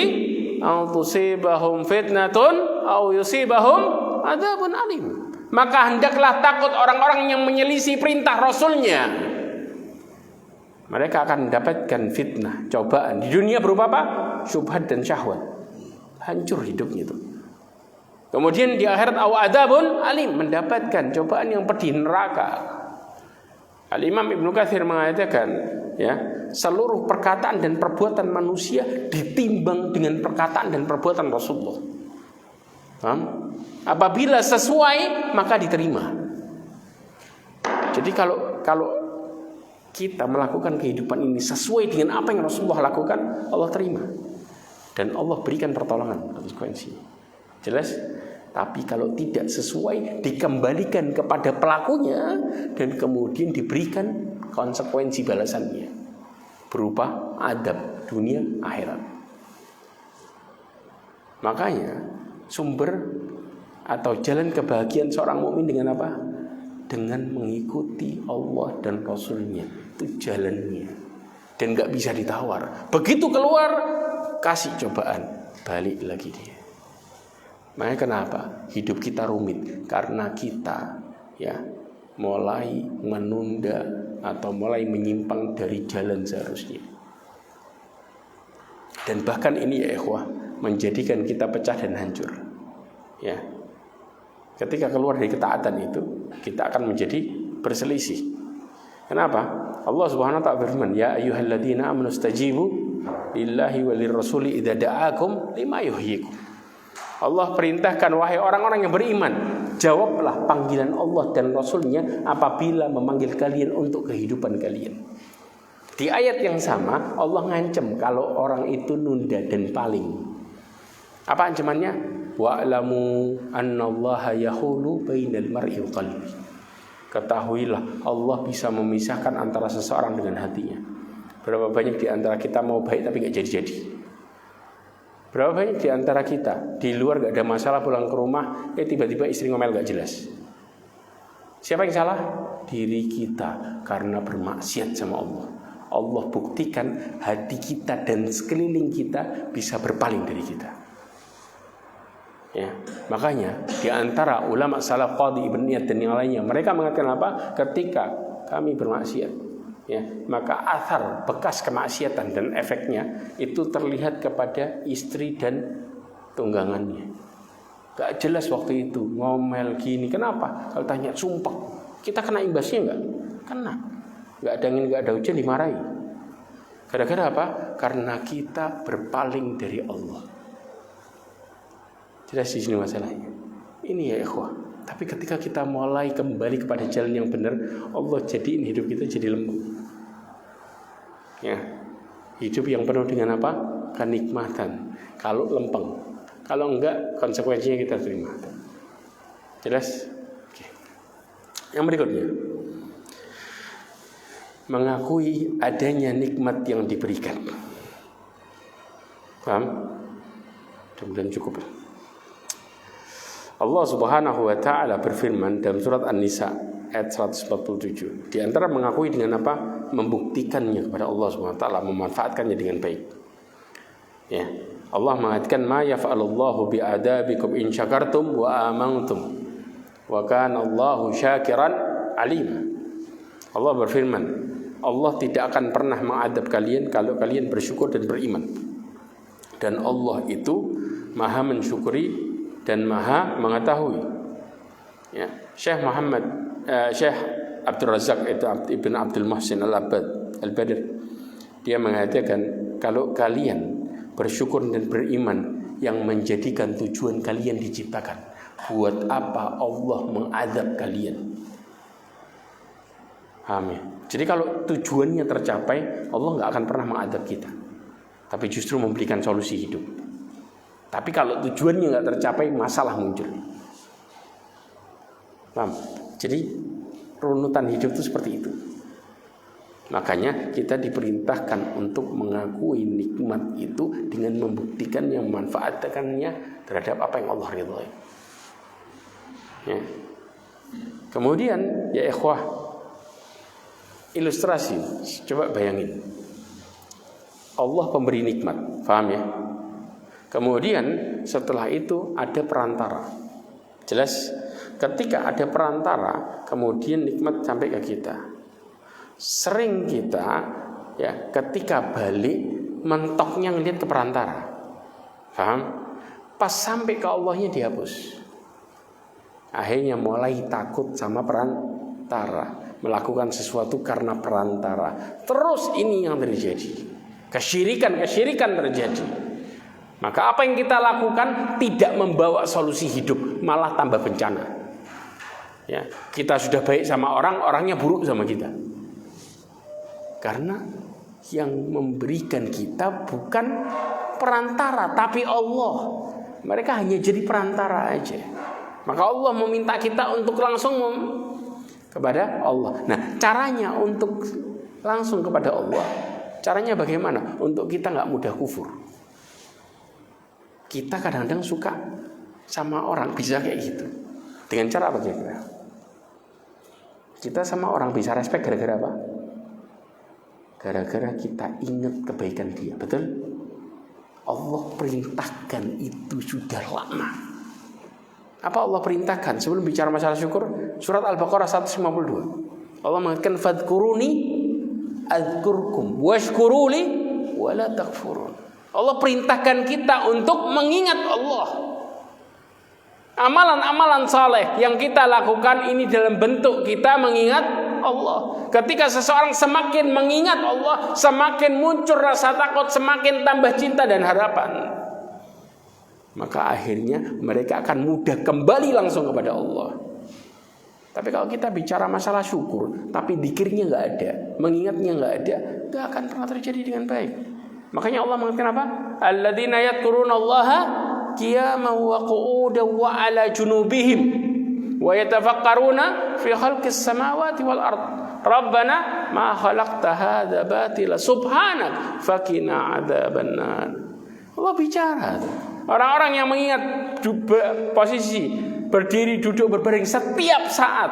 aw tusibahum fitnatun aw yusibahum adzabun alim. Maka hendaklah takut orang-orang yang menyelisih perintah Rasulnya. Mereka akan mendapatkan fitnah, cobaan di dunia berupa apa? Syubhat dan syahwat. Hancur hidupnya itu. Kemudian di akhirat aw adzabun alim, mendapatkan cobaan yang pedih, neraka. Al-Imam Ibnu Katsir mengatakan, ya, seluruh perkataan dan perbuatan manusia ditimbang dengan perkataan dan perbuatan Rasulullah. Paham? Apabila sesuai maka diterima. Jadi kalau kita melakukan kehidupan ini sesuai dengan apa yang Rasulullah lakukan, Allah terima. Dan Allah berikan pertolongan, konsekuensi. Jelas? Tapi kalau tidak sesuai, dikembalikan kepada pelakunya dan kemudian diberikan konsekuensi balasannya berupa adab dunia akhirat. Makanya sumber atau jalan kebahagiaan seorang mukmin dengan apa? Dengan mengikuti Allah dan Rasulnya. Itu jalannya. Dan gak bisa ditawar. Begitu keluar, kasih cobaan, balik lagi dia. Makanya kenapa hidup kita rumit? Karena kita, ya, mulai menunda atau mulai menyimpang dari jalan seharusnya. Dan bahkan ini, ya ikhwah, menjadikan kita pecah dan hancur. Ya. Ketika keluar dari ketaatan itu, kita akan menjadi berselisih. Kenapa? Allah Subhanahu wa ta'ala berfirman, "Ya ayyuhalladzina amanu stajibu lillahi walir rasuli idza da'akum lima yuhyikum." Allah perintahkan, wahai orang-orang yang beriman, jawablah panggilan Allah dan Rasulnya apabila memanggil kalian untuk kehidupan kalian. Di ayat yang sama Allah ngancam kalau orang itu nunda dan paling. Apa ancamannya? Wa'lamu annallaha yahulu bainal mar'i wa qalbi. Ketahuilah Allah bisa memisahkan antara seseorang dengan hatinya. Berapa banyak di antara kita mau baik tapi gak jadi-jadi. Berapa banyak di antara kita di luar gak ada masalah, pulang ke rumah tiba-tiba istri ngomel gak jelas. Siapa yang salah? Diri kita, karena bermaksiat sama Allah. Allah buktikan hati kita dan sekeliling kita bisa berpaling dari kita. Ya, makanya di antara ulama salaf Qadhi Ibn Iyad dan yang lainnya, mereka mengatakan apa? Ketika kami bermaksiat, ya, maka athar bekas kemaksiatan dan efeknya itu terlihat kepada istri dan tunggangannya. Gak jelas waktu itu, ngomel gini. Kenapa? Kalau tanya sumpah, kita kena imbasnya nggak? Kena. Gak ada angin, gak ada hujan, dimarahi. Gara-gara apa? Karena kita berpaling dari Allah. Jelas di sini masalahnya. Ini ya ikhwah. Tapi ketika kita mulai kembali kepada jalan yang benar, Allah jadiin hidup kita jadi lembut. Ya, hidup yang penuh dengan apa? Kenikmatan. Kalau lempeng, kalau enggak, konsekuensinya kita terima. Jelas? Oke. Yang berikutnya, mengakui adanya nikmat yang diberikan. Paham? Mudah-mudahan cukup. Allah Subhanahu wa ta'ala berfirman dalam surat An-Nisa ayat 147. Di antara mengakui dengan apa? Membuktikannya kepada Allah Subhanahu wa ta'ala, memanfaatkannya dengan baik. Ya. Allah mengatakan, "Ma yaf'alullahu bi'adabikum in syakartum wa amantum. Wa kana Allahu syakiran alim." Allah berfirman, Allah tidak akan pernah mengadab kalian kalau kalian bersyukur dan beriman. Dan Allah itu Maha mensyukuri dan Maha mengetahui. Ya, Syekh Abdul Razak itu Ibn Abdul Muhsin Al-Badr, dia mengatakan kalau kalian bersyukur dan beriman yang menjadikan tujuan kalian diciptakan, buat apa Allah mengadab kalian? Amin. Jadi kalau tujuannya tercapai, Allah nggak akan pernah mengadab kita, tapi justru memberikan solusi hidup. Tapi kalau tujuannya nggak tercapai, masalah muncul. Paham? Jadi runutan hidup itu seperti itu. Makanya kita diperintahkan untuk mengakui nikmat itu dengan membuktikan yang memanfaatkannya terhadap apa yang Allah ridhoi. Ya. Kemudian ya ikhwah, ilustrasi, coba bayangin. Allah pemberi nikmat, paham ya? Kemudian setelah itu ada perantara. Jelas? Ketika ada perantara, kemudian nikmat sampai ke kita. Sering kita ya ketika balik mentoknya ngelihat ke perantara. Paham? Pas sampai ke Allahnya dihapus. Akhirnya mulai takut sama perantara, melakukan sesuatu karena perantara. Terus ini yang terjadi. Kesyirikan terjadi. Maka apa yang kita lakukan tidak membawa solusi hidup, malah tambah bencana. Ya, kita sudah baik sama orang, orangnya buruk sama kita. Karena yang memberikan kita bukan perantara, tapi Allah. Mereka hanya jadi perantara aja. Maka Allah meminta kita untuk langsung kepada Allah. Nah, caranya untuk langsung kepada Allah, caranya bagaimana? Untuk kita nggak mudah kufur. Kita kadang-kadang suka sama orang bisa kayak gitu. Dengan cara apa kira-kira? Kita sama orang bisa respect gara-gara apa? Gara-gara kita ingat kebaikan dia, betul? Allah perintahkan itu sudah lama. Apa Allah perintahkan? Sebelum bicara masalah syukur, surat Al-Baqarah 152. Allah mengatakan fadhkuruni adzkurkum washkuruli wala takfurun. Allah perintahkan kita untuk mengingat Allah. Amalan-amalan saleh yang kita lakukan ini dalam bentuk kita mengingat Allah. Ketika seseorang semakin mengingat Allah, semakin muncul rasa takut, semakin tambah cinta dan harapan. Maka akhirnya mereka akan mudah kembali langsung kepada Allah. Tapi kalau kita bicara masalah syukur, tapi dzikirnya nggak ada, mengingatnya nggak ada, nggak akan pernah terjadi dengan baik. Makanya Allah mengatakan apa? Alladzina yadhkurunallaha qiyaman wa qu'udan wa 'ala junubihim wa yatafakkaruna fi khalqis samawati wal ard. Rabbana ma khalaqta hadza batila subhanak faqina 'adzabannar. Allah bicara. Orang-orang yang mengingat posisi berdiri, duduk, berbaring setiap saat,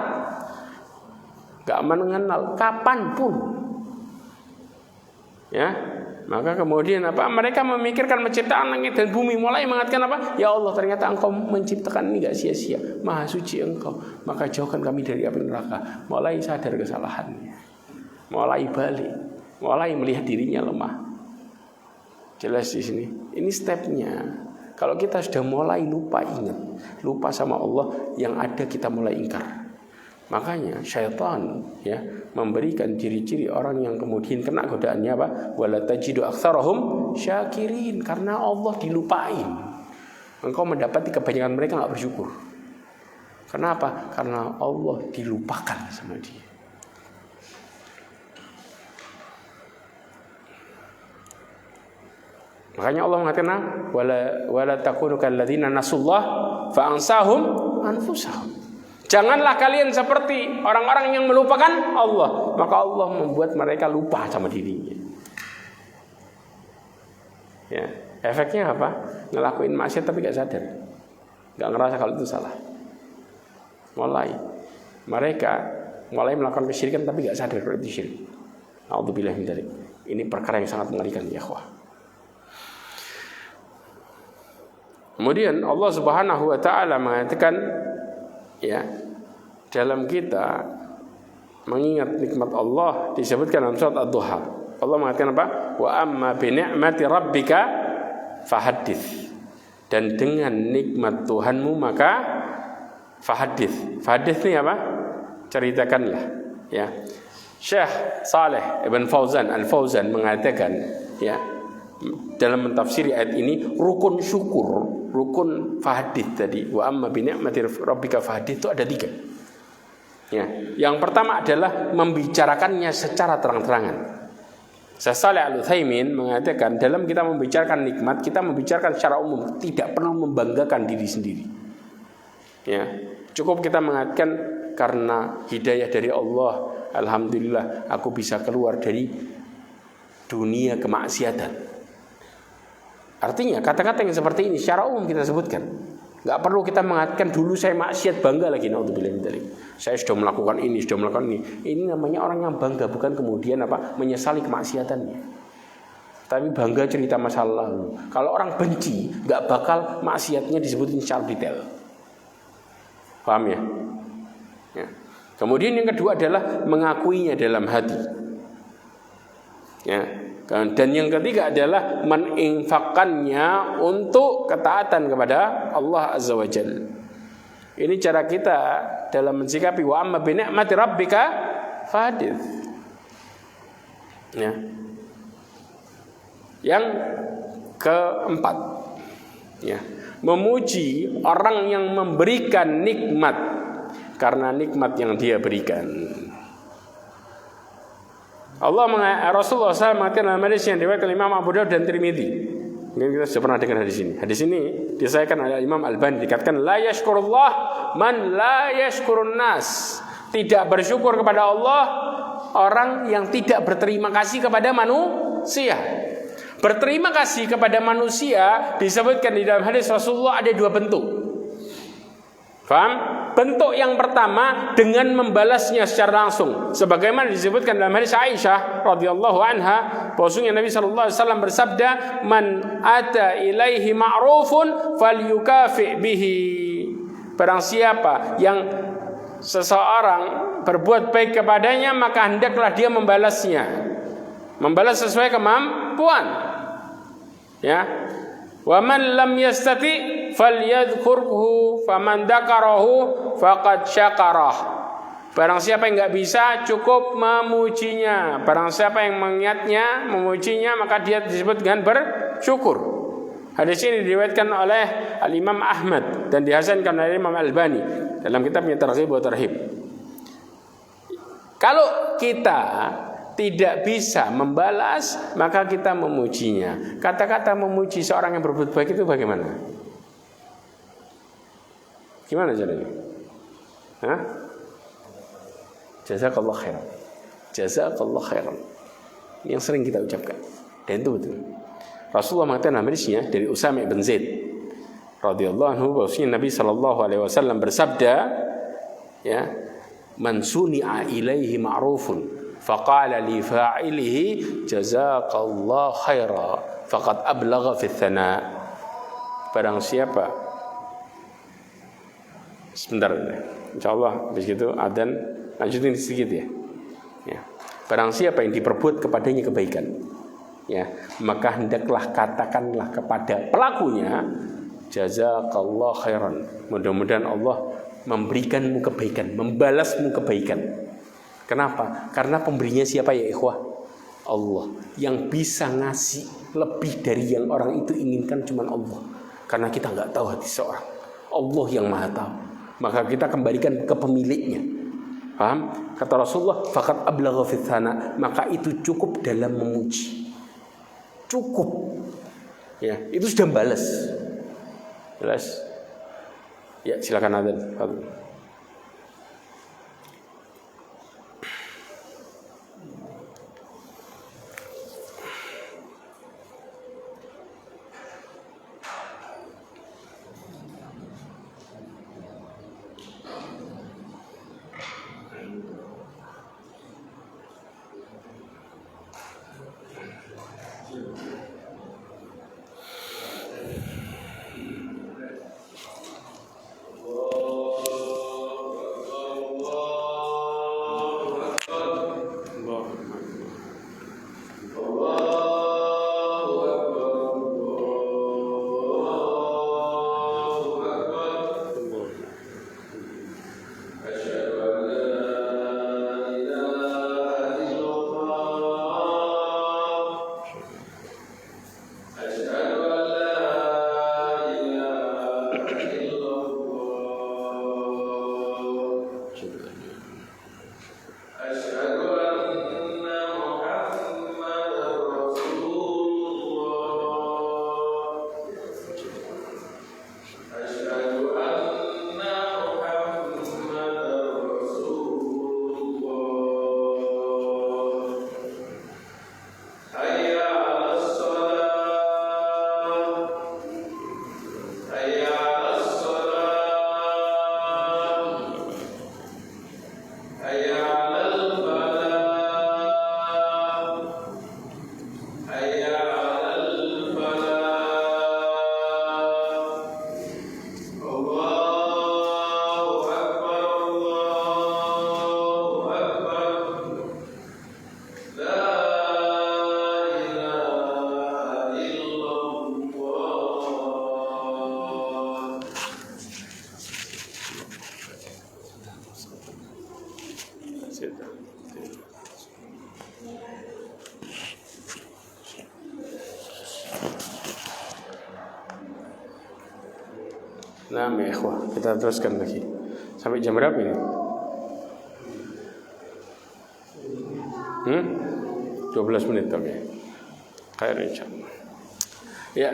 gak mengenal kapanpun, ya. Maka kemudian apa? Mereka memikirkan menciptakan langit dan bumi, mulai mengatakan apa? Ya Allah, ternyata Engkau menciptakan ini gak sia-sia. Maha suci Engkau, maka jauhkan kami dari api neraka. Mulai sadar kesalahannya, mulai balik, mulai melihat dirinya lemah. Jelas di sini. Ini stepnya. Kalau kita sudah mulai lupa ingat, lupa sama Allah, yang ada kita mulai ingkar. Makanya syaitan ya memberikan ciri-ciri orang yang kemudian kena godaannya apa? Wala tajidu aktsarahum syakirin, karena Allah dilupain. Engkau mendapati kebanyakan mereka enggak bersyukur. Kenapa? Karena Allah dilupakan sama dia. Makanya Allah mengatakan wala takunu kalladzina nasullah fa ansahum anfusahum. Janganlah kalian seperti orang-orang yang melupakan Allah, maka Allah membuat mereka lupa sama dirinya. Ya, efeknya apa? Ngelakuin maksiat tapi gak sadar, gak ngerasa kalau itu salah. Mereka mulai melakukan kesyirikan tapi gak sadar kalau itu syirik. A'udzubillah min dzalik. Ini perkara yang sangat mengerikan ya ikhwah. Kemudian Allah Subhanahu wa taala mengatakan ya, dalam kita mengingat nikmat Allah disebutkan dalam surat Ad-Duha. Allah mengatakan apa? Wa amma bi ni'mati rabbika fahaddits. Dan dengan nikmat Tuhanmu maka fahaddits. Fahaddits ini apa? Ceritakanlah, ya. Syekh Saleh Ibn Fauzan Al-Fauzan mengatakan ya, dalam mentafsiri ayat ini, rukun syukur, rukun fahaddits tadi, wa amma bi ni'mati rabbika fahaddits, itu ada 3. Ya, yang pertama adalah membicarakannya secara terang-terangan. Syekh Shalih Al-Utsaimin mengatakan dalam kita membicarakan nikmat, kita membicarakan secara umum, tidak perlu membanggakan diri sendiri. Ya, cukup kita mengatakan karena hidayah dari Allah, alhamdulillah aku bisa keluar dari dunia kemaksiatan. Artinya kata-kata yang seperti ini secara umum kita sebutkan. Nggak perlu kita mengatakan dulu saya maksiat bangga lagi. Naudzubillah min dzalik. Saya sudah melakukan ini, sudah melakukan ini. Ini namanya orang yang bangga, bukan kemudian menyesali kemaksiatannya. Tapi bangga cerita masa lalu. Kalau orang benci, nggak bakal maksiatnya disebutin secara detail. Paham ya? Ya. Kemudian yang kedua adalah mengakuinya dalam hati. Ya. Dan yang ketiga adalah meninfakkannya untuk ketaatan kepada Allah Azza wa Jalla. Ini cara kita dalam mensikapi wa amma bi ni'mati rabbika fahadits. Ya. Yang keempat, ya, memuji orang yang memberikan nikmat karena nikmat yang dia berikan. Rasulullah SAW mengatakan dalam hadis yang diriwayatkan Imam Abu Dawud dan Tirmidzi. Mungkin kita sudah pernah dengar hadis ini. Hadis ini disahkan oleh Imam Albani, dikatakan la yashkurullah man la yashkurun nas. Tidak bersyukur kepada Allah orang yang tidak berterima kasih kepada manusia. Berterima kasih kepada manusia disebutkan di dalam hadis Rasulullah ada dua bentuk. Paham? Bentuk yang pertama dengan membalasnya secara langsung, sebagaimana disebutkan dalam hadis Aisyah radhiyallahu anha, bahwasanya Nabi sallallahu alaihi wasallam bersabda, "Man ata ilaihi ma'rufun falyukafi bihi." Barang siapa yang seseorang berbuat baik kepadanya, maka hendaklah dia membalasnya. Membalas sesuai kemampuan. Ya. Wa man lam yastati falyadhkurhu faman dzakarahu faqad syakarah. Barang siapa yang enggak bisa cukup memujinya. Barang siapa yang mengingatnya, memujinya, maka dia disebut dengan bersyukur. Hadis ini diriwayatkan oleh Al-Imam Ahmad dan dihasankan oleh Imam Albani dalam kitabnya Targhib wa Tarhib. Kalau kita tidak bisa membalas, maka kita memujinya. Kata-kata memuji seorang yang berbuat baik itu bagaimana? Gimana caranya? Hah? Jazakallah khairan. Jazakallah khairan. Yang sering kita ucapkan. Dan itu betul. Rasulullah mengatakan dalam hadisnya dari Usama bin Zaid radhiyallahu anhu, bahwasanya Nabi sallallahu alaihi wasallam bersabda, ya, man suni'a ilaihi ma'rufun faqala li fa'ilihi jazakallahu khaira faqad ablagha fi tsana. Barang siapa, sebentar, insyaallah habis itu adzan, lanjutin sedikit ya. Ya. Barang siapa yang diperbuat kepadanya kebaikan, ya, maka hendaklah katakanlah kepada pelakunya jazakallahu khairan. Mudah-mudahan Allah memberikanmu kebaikan, membalasmu kebaikan. Kenapa? Karena pemberinya siapa ya ikhwah? Allah. Yang bisa ngasih lebih dari yang orang itu inginkan cuma Allah. Karena kita nggak tahu hati seorang. Allah yang maha tahu. Maka kita kembalikan ke pemiliknya. Paham? Kata Rasulullah, faqad ablagha fi tsana, maka itu cukup dalam memuji. Cukup. Ya, itu sudah balas. Jelas? Ya, silakan adzan. Nah, ikhwah, kita teruskan lagi. Sampai jam berapa ini? 12 menit, oke. Khair insyaallah. Ya.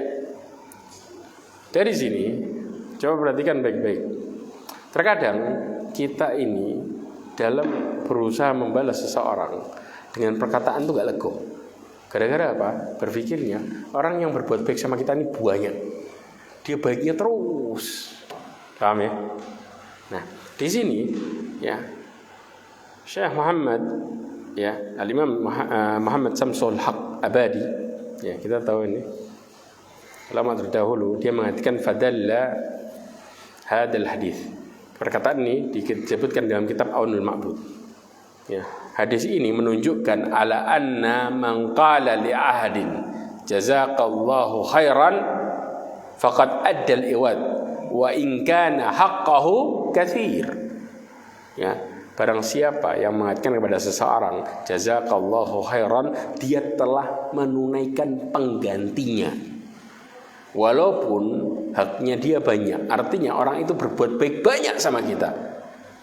Dari sini coba perhatikan baik-baik. Terkadang kita ini dalam berusaha membalas seseorang dengan perkataan itu gak lego. Gara-gara apa? Berpikirnya orang yang berbuat baik sama kita ini banyak. Dia baiknya terus. Paham ya? Nah, di sini ya Syekh Muhammad ya, Al-Imam Muhammad Samsul Haq Abadi, ya kita tahu ini ulama terdahulu, dia mengatakan fadalla hadal hadis. Perkataan ini disebutkan dalam kitab Aunul Ma'bud. Ya, hadis ini menunjukkan ala anna man qala li ahadin jazakallahu khairan faqad adda al-iwad wa in kana haqqahu katsir. Ya, barang siapa yang mengatakan kepada seseorang jazakallahu khairan, dia telah menunaikan penggantinya walaupun haknya dia banyak. Artinya orang itu berbuat baik banyak sama kita.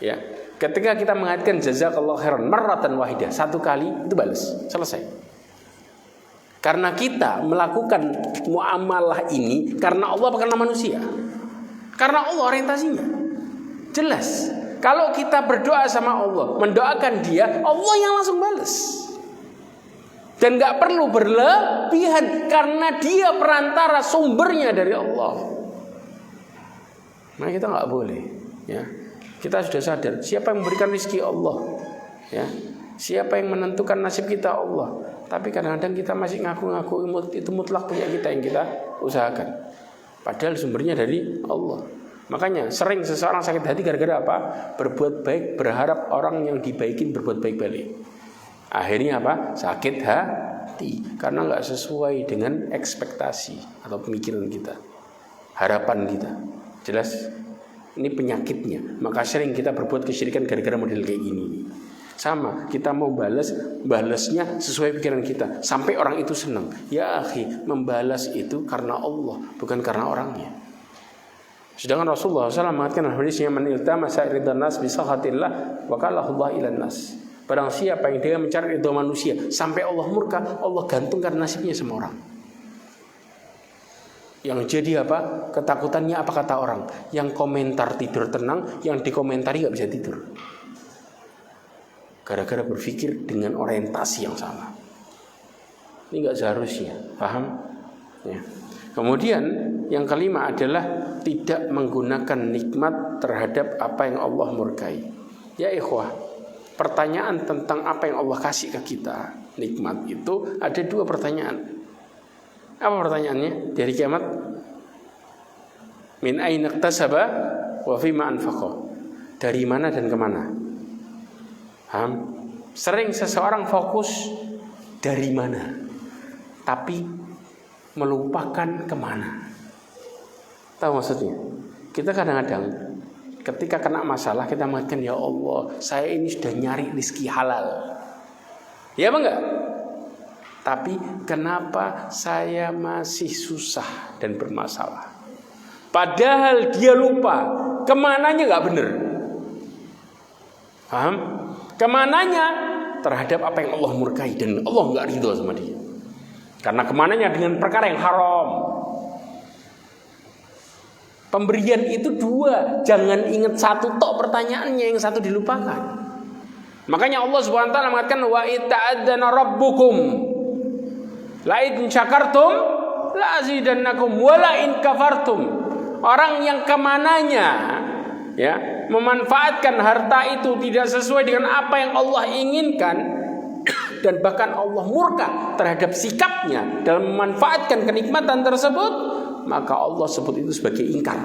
Ya, ketika kita mengatakan jazakallahu khairan marratan wahidah, satu kali itu balas, selesai. Karena kita melakukan muamalah ini karena Allah bukan karena manusia. Karena Allah orientasinya jelas. Kalau kita berdoa sama Allah, mendoakan dia, Allah yang langsung balas. Dan gak perlu berlebihan, karena dia perantara, sumbernya dari Allah. Nah, kita gak boleh, ya. Kita sudah sadar siapa yang memberikan rezeki Allah, ya. Siapa yang menentukan nasib kita Allah. Tapi kadang-kadang kita masih ngaku-ngaku itu mutlak punya kita, yang kita usahakan. Padahal sumbernya dari Allah. Makanya sering seseorang sakit hati gara-gara apa? Berbuat baik, berharap orang yang dibaikin berbuat baik balik. Akhirnya apa? Sakit hati karena nggak sesuai dengan ekspektasi atau pemikiran kita, harapan kita. Jelas ini penyakitnya. Maka sering kita berbuat kesyirikan gara-gara model kayak gini. Sama, kita mau balasnya sesuai pikiran kita sampai orang itu senang. Ya akhi, membalas itu karena Allah, bukan karena orangnya. Sedangkan Rasulullah SAW mengatakan hadisnya man iltamasa ridhan nas bi sakhatillah wa kallahu Allah ilan nas. Barang siapa yang dia mencari ridha manusia sampai Allah murka, Allah gantungkan nasibnya sama orang. Yang jadi apa? Ketakutannya apa kata orang? Yang komentar tidur tenang, yang dikomentari gak bisa tidur. Gara-gara berpikir dengan orientasi yang sama. Ini gak seharusnya, paham? Ya. Kemudian yang kelima adalah tidak menggunakan nikmat terhadap apa yang Allah murkai. Ya ikhwah, pertanyaan tentang apa yang Allah kasih ke kita, nikmat itu ada dua pertanyaan. Apa pertanyaannya? Di hari kiamat, min aina iktasaba wa fima anfaqa. Dari mana dan kemana? Paham? Sering seseorang fokus dari mana, tapi melupakan kemana. Tahu maksudnya? Kita kadang-kadang ketika kena masalah kita mengatakan, ya Allah, saya ini sudah nyari rezeki halal. Ya apa enggak? Tapi kenapa saya masih susah dan bermasalah? Padahal dia lupa kemananya enggak benar. Paham? Kemananya terhadap apa yang Allah murkai dan Allah enggak ridho sama dia. Karena kemananya dengan perkara yang haram. Pemberian itu dua, jangan ingat satu tok pertanyaannya, yang satu dilupakan. Makanya Allah Subhanahu wa taala mengatakan wa ita'adzana rabbukum la in syakartum la azidannakum wa la in kafartum. Orang yang kemananya ya memanfaatkan harta itu tidak sesuai dengan apa yang Allah inginkan, dan bahkan Allah murka terhadap sikapnya dalam memanfaatkan kenikmatan tersebut, maka Allah sebut itu sebagai ingkar.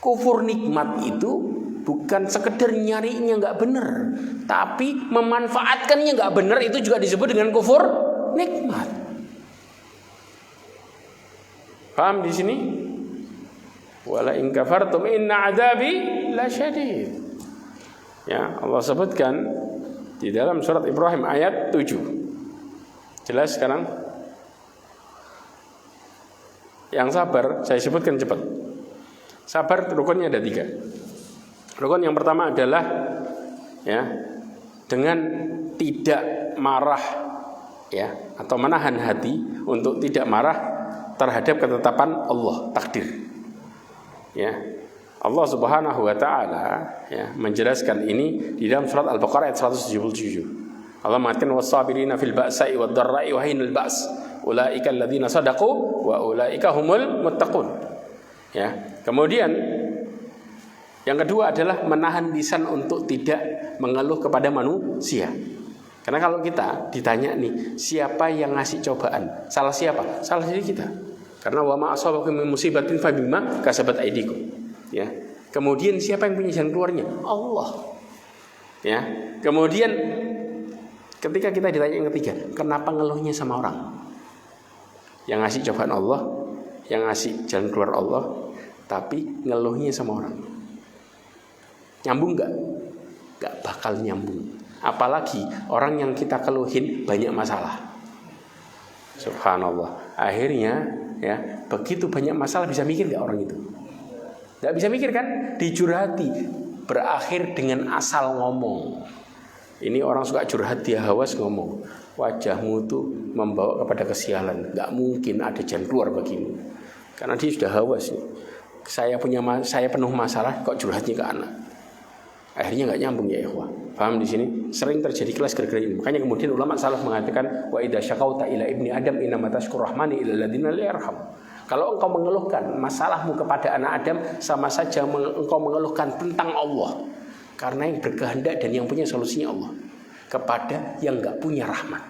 Kufur nikmat itu bukan sekedar nyarinya nggak benar, tapi memanfaatkannya nggak benar, itu juga disebut dengan kufur nikmat. Paham di sini? Wala in kafartum inna adzabi lasyadid. Ya, Allah sebutkan Di dalam surat Ibrahim ayat 7. Jelas sekarang? Yang sabar saya sebutkan cepat. Sabar rukunnya ada 3. Rukun yang pertama adalah ya, dengan tidak marah ya, atau menahan hati untuk tidak marah terhadap ketetapan Allah, takdir. Ya. Allah Subhanahu wa taala ya menjelaskan ini di dalam surat Al-Baqarah ayat 177. Allah mengatakan was-sabirina fil ba'sa'i wad-dharra'i wa hinal ba's ulaika alladziina shadaqu wa ulaika humul muttaqun. Ya. Kemudian yang kedua adalah menahan lisan untuk tidak mengeluh kepada manusia. Karena kalau kita ditanya nih, siapa yang ngasih cobaan? Salah siapa? Salah diri kita. Karena wa ma asabakum min musibatin fa bima kasabat aydikum. Ya. Kemudian siapa yang punya jalan keluarnya? Allah. Ya. Kemudian ketika kita ditanya yang ketiga, kenapa ngeluhnya sama orang? Yang ngasih cobaan Allah, yang ngasih jalan keluar Allah, tapi ngeluhnya sama orang. Nyambung enggak? Enggak bakal nyambung. Apalagi orang yang kita keluhin banyak masalah. Subhanallah. Akhirnya ya, begitu banyak masalah bisa mikir enggak orang itu? Enggak bisa mikir kan? Dicurhati, berakhir dengan asal ngomong. Ini orang suka curhat, dia hawas ngomong. Wajahmu tuh membawa kepada kesialan. Enggak mungkin ada jalan keluar bagimu. Karena dia sudah hawas nih. Saya penuh masalah kok curhatnya ke anak. Akhirnya enggak nyambung ya ikhwah. Paham di sini? Sering terjadi kelas gara-gara ini. Makanya kemudian ulama salaf mengatakan wa idza syakauta ila ibni adam inna matashkur rahmani ila ladina la yarham. Kalau engkau mengeluhkan masalahmu kepada anak Adam, sama saja engkau mengeluhkan tentang Allah. Karena yang berkehendak dan yang punya solusinya Allah. Kepada yang enggak punya rahmat.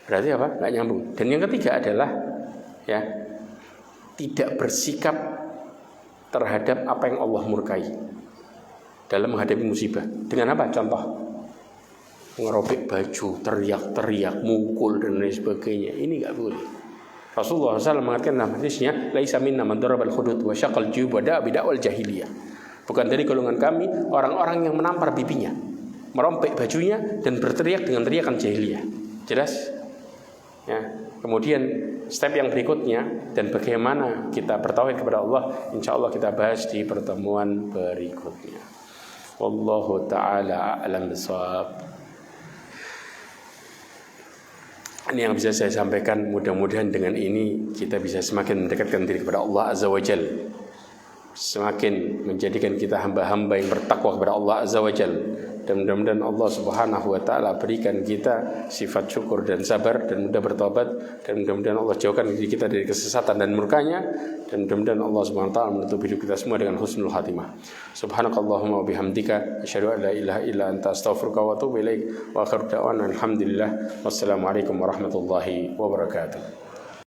Berarti apa? Enggak nyambung. Dan yang ketiga adalah ya, tidak bersikap terhadap apa yang Allah murkai dalam menghadapi musibah. Dengan apa? Contoh, ngerobek baju, teriak-teriak, mukul dan lain sebagainya. Ini enggak boleh. Rasulullah SAW mengatakan dalam hadisnya, laisa minna man darabal khudud wa syaqal juyub wa da'a bid'awal jahiliyah. Bukan dari golongan kami orang-orang yang menampar pipinya, merompek bajunya dan berteriak dengan teriakan jahiliyah. Jelas? Ya. Kemudian step yang berikutnya dan bagaimana kita bertauhid kepada Allah, insyaallah kita bahas di pertemuan berikutnya. Wallahu taala a'lam bishawab. Ini yang bisa saya sampaikan. Mudah-mudahan dengan ini kita bisa semakin mendekatkan diri kepada Allah Azza wa Jalla, semakin menjadikan kita hamba-hamba yang bertakwa kepada Allah Azza wa Jalla. Dan mudah-mudahan Allah Subhanahu wa taala berikan kita sifat syukur dan sabar dan mudah bertobat, dan mudah-mudahan Allah jauhkan diri kita dari kesesatan dan murkanya, dan mudah-mudahan Allah Subhanahu wa taala menutup hidup kita semua dengan husnul khatimah. Subhanakallahumma wa bihamdika asyhadu an la ilaha illa anta astaghfiruka wa atubu ilaik wa akhiru da'wana alhamdulillah wassalamu alaikum warahmatullahi wabarakatuh.